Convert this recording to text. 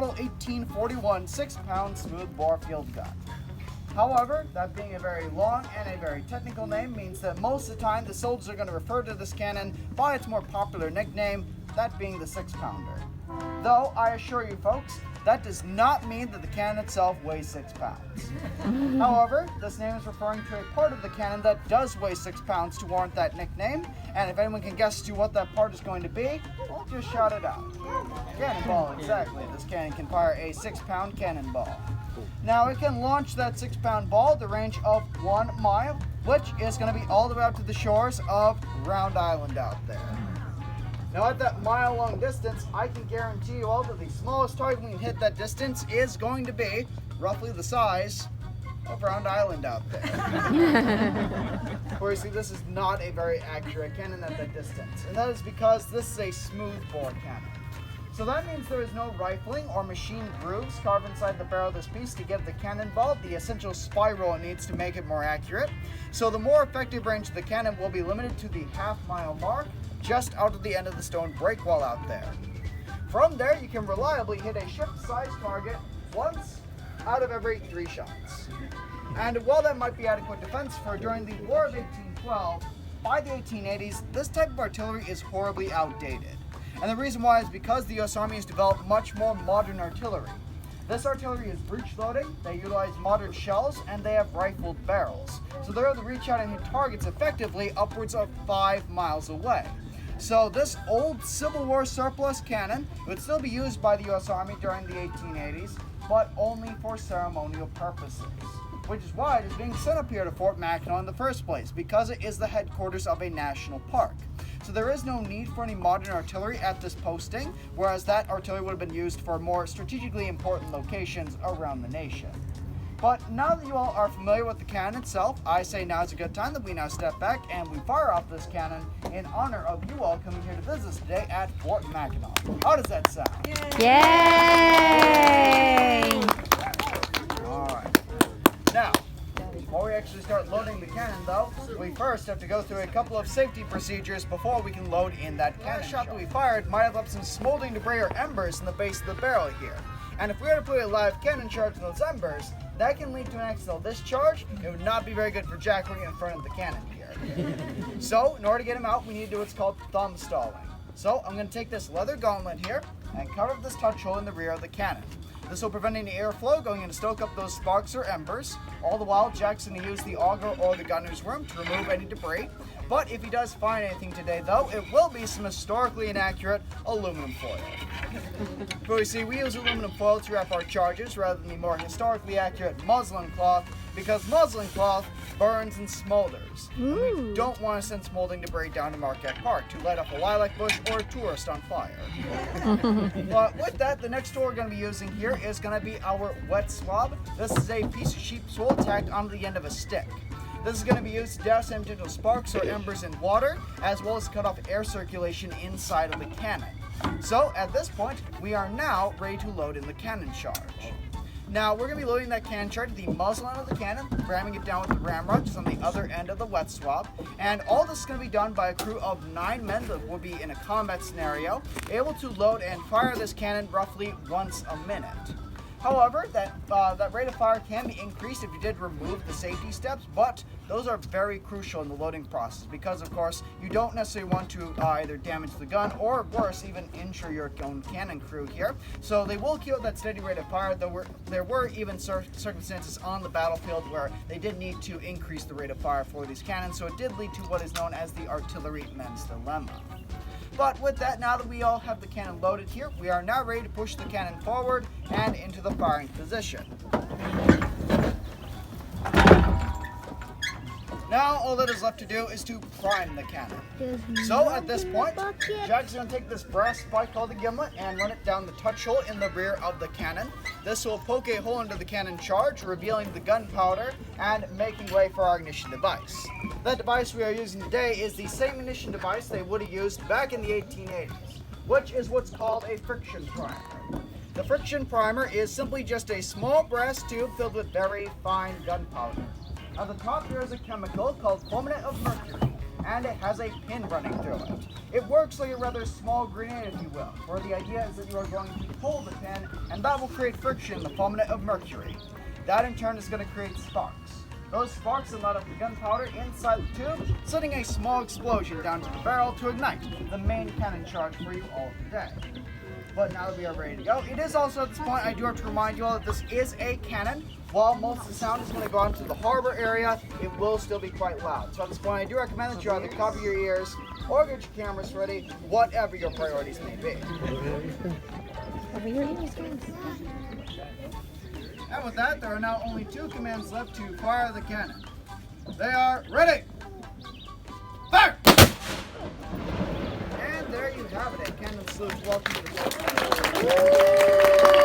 model 1841 6-pound smoothbore field gun. However, that being a very long and a very technical name means that most of the time the soldiers are going to refer to this cannon by its more popular nickname, that being the 6-pounder. Though, I assure you folks, that does not mean that the cannon itself weighs 6 pounds. However, this name is referring to a part of the cannon that does weigh 6 pounds to warrant that nickname, and if anyone can guess to what that part is going to be, well, just shout it out. Cannonball, exactly. This cannon can fire a 6-pound cannonball. Now, it can launch that 6-pound ball at the range of 1 mile, which is going to be all the way out to the shores of Round Island out there. Now, at that mile-long distance, I can guarantee you all that the smallest target we can hit that distance is going to be roughly the size of Round Island out there. Of course, see, this is not a very accurate cannon at that distance, and that is because this is a smoothbore cannon. So that means there is no rifling or machine grooves carved inside the barrel of this piece to give the cannonball the essential spiral it needs to make it more accurate. So the more effective range of the cannon will be limited to the half-mile mark, just out of the end of the stone break wall out there. From there, you can reliably hit a ship-sized target once out of every 3 shots. And while that might be adequate defense for during the War of 1812, by the 1880s, this type of artillery is horribly outdated. And the reason why is because the U.S. Army has developed much more modern artillery. This artillery is breech loading, they utilize modern shells, and they have rifled barrels. So they're able to reach out and hit targets effectively upwards of 5 miles away. So this old Civil War surplus cannon would still be used by the U.S. Army during the 1880s, but only for ceremonial purposes. Which is why it is being sent up here to Fort Mackinac in the first place, because it is the headquarters of a national park. So there is no need for any modern artillery at this posting, whereas that artillery would have been used for more strategically important locations around the nation. But now that you all are familiar with the cannon itself, I say now is a good time that we now step back and we fire off this cannon in honor of you all coming here to visit us today at Fort Mackinac. How does that sound? Yay! Alright. Now, before we actually start loading the cannon though, we first have to go through a couple of safety procedures before we can load in that cannon. The shot that we fired might have left some smoldering debris or embers in the base of the barrel here. And if we were to put a live cannon charge in those embers, that can lead to an accidental discharge. It would not be very good for jackering in front of the cannon here. So, in order to get him out, we need to do what's called thumb stalling. So, I'm going to take this leather gauntlet here and cover this touch hole in the rear of the cannon. This will prevent any airflow going in to stoke up those sparks or embers. All the while, Jack's going to use the auger or the gunner's worm to remove any debris. But if he does find anything today, though, it will be some historically inaccurate aluminum foil. But you see, we use aluminum foil to wrap our charges rather than the more historically accurate muslin cloth, because muslin cloth burns and smolders. And we don't want to send smoldering debris down to Marquette Park to light up a lilac bush or a tourist on fire. But with that, the next tool we're going to be using here is going to be our wet swab. This is a piece of sheep's wool tacked onto the end of a stick. This is going to be used to douse any potential sparks or embers in water, as well as cut off air circulation inside of the cannon. So at this point, we are now ready to load in the cannon charge. Now we're going to be loading that cannon charge to the muzzle end of the cannon, ramming it down with the ramrod just on the other end of the wet swab. And all this is going to be done by a crew of 9 men that will be in a combat scenario, able to load and fire this cannon roughly once a minute. However, that rate of fire can be increased if you did remove the safety steps, but those are very crucial in the loading process because, of course, you don't necessarily want to either damage the gun or, worse, even injure your own cannon crew here. So they will keep up that steady rate of fire, though there were even circumstances on the battlefield where they did need to increase the rate of fire for these cannons, so it did lead to what is known as the artilleryman's dilemma. But with that, now that we all have the cannon loaded here, we are now ready to push the cannon forward and into the firing position. Now all that is left to do is to prime the cannon. So at this point, Jack's going to take this brass spike called the gimlet and run it down the touch hole in the rear of the cannon. This will poke a hole into the cannon charge, revealing the gunpowder and making way for our ignition device. That device we are using today is the same ignition device they would have used back in the 1880s, which is what's called a friction primer. The friction primer is simply just a small brass tube filled with very fine gunpowder. At the top there is a chemical called fulminate of mercury, and it has a pin running through it. It works like a rather small grenade, if you will, where the idea is that you are going to pull the pin, and that will create friction in the fulminate of mercury. That in turn is going to create sparks. Those sparks will light up the gunpowder inside the tube, sending a small explosion down to the barrel to ignite the main cannon charge for you all today. But now that we are ready to go, it is also at this point I do have to remind you all that this is a cannon. While most of the sound is going to go out to the harbor area, it will still be quite loud. So at this point I do recommend that you either cover your ears or get your cameras ready, whatever your priorities may be. Cover your ears, guys. And with that, there are now only 2 commands left to fire the cannon. They are ready! Fire! And there you have it, a cannon salute. Welcome to the show.